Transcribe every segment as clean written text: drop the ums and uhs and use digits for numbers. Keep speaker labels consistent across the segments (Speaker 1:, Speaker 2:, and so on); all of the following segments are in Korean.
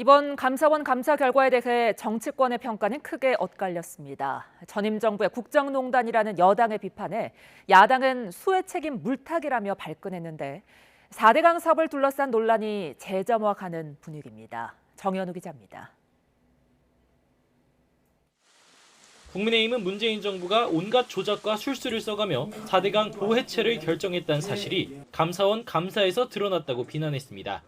Speaker 1: 이번 감사원 감사 결과에 대해 정치권의 평가는 크게 엇갈렸습니다. 전임 정부의 국정농단이라는 여당의 비판에 야당은 수혜 책임 물타기라며 발끈했는데 4대강 사업을 둘러싼 논란이 재점화가는 분위기입니다. 정현우 기자입니다.
Speaker 2: 국민의힘은 문재인 정부가 온갖 조작과 술수를 써가며 4대강 보해체를 결정했다는 사실이 감사원 감사에서 드러났다고 비난했습니다.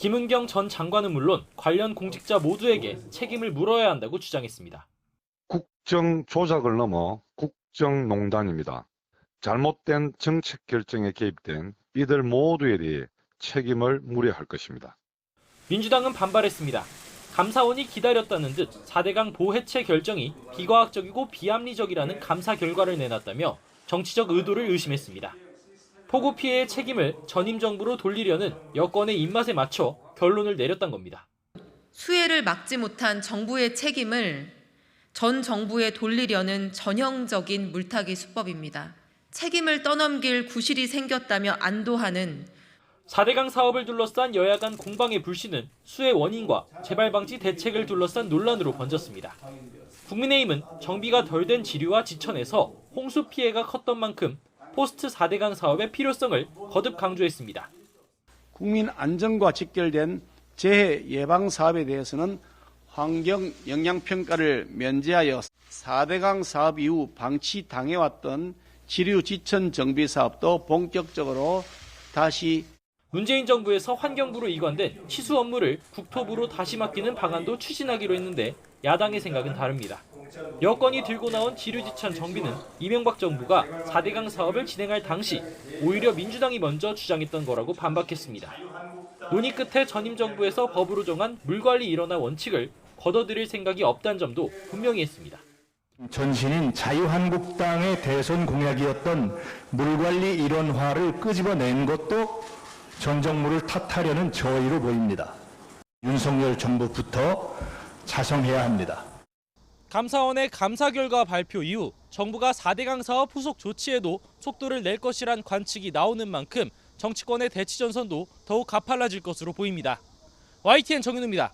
Speaker 2: 김은경 전 장관은 물론 관련 공직자 모두에게 책임을 물어야 한다고 주장했습니다.
Speaker 3: 국정 조작을 넘어 국정농단입니다. 잘못된 정책 결정에 개입된 이들 모두에 대해 책임을 물어야 할 것입니다.
Speaker 2: 민주당은 반발했습니다. 감사원이 기다렸다는 듯 4대강 보해체 결정이 비과학적이고 비합리적이라는 감사 결과를 내놨다며 정치적 의도를 의심했습니다. 폭우 피해의 책임을 전임 정부로 돌리려는 여권의 입맛에 맞춰 결론을 내렸던 겁니다.
Speaker 4: 수해를 막지 못한 정부의 책임을 전 정부에 돌리려는 전형적인 물타기 수법입니다. 책임을 떠넘길 구실이 생겼다며 안도하는
Speaker 2: 4대강 사업을 둘러싼 여야 간 공방의 불씨는 수해 원인과 재발 방지 대책을 둘러싼 논란으로 번졌습니다. 국민의힘은 정비가 덜 된 지류와 지천에서 홍수 피해가 컸던 만큼 포스트 4대강 사업의 필요성을 거듭 강조했습니다.
Speaker 5: 국민 안전과 직결된 재해 예방 사업에 대해서는 환경 영향평가를 면제하여 4대강 사업 이후 방치당해왔던 지류 지천 정비 사업도 본격적으로 다시
Speaker 2: 문재인 정부에서 환경부로 이관된 치수 업무를 국토부로 다시 맡기는 방안도 추진하기로 했는데 야당의 생각은 다릅니다. 여권이 들고 나온 지류지천 정비는 이명박 정부가 4대강 사업을 진행할 당시 오히려 민주당이 먼저 주장했던 거라고 반박했습니다. 논의 끝에 전임 정부에서 법으로 정한 물관리 일원화 원칙을 걷어들일 생각이 없다는 점도 분명히 했습니다.
Speaker 6: 전신인 자유한국당의 대선 공약이었던 물관리 일원화를 끄집어낸 것도 전 정부를 탓하려는 저의로 보입니다. 윤석열 정부부터 자성해야 합니다.
Speaker 2: 감사원의 감사 결과 발표 이후 정부가 4대강 사업 후속 조치에도 속도를 낼 것이란 관측이 나오는 만큼 정치권의 대치 전선도 더욱 가팔라질 것으로 보입니다. YTN 정윤우입니다.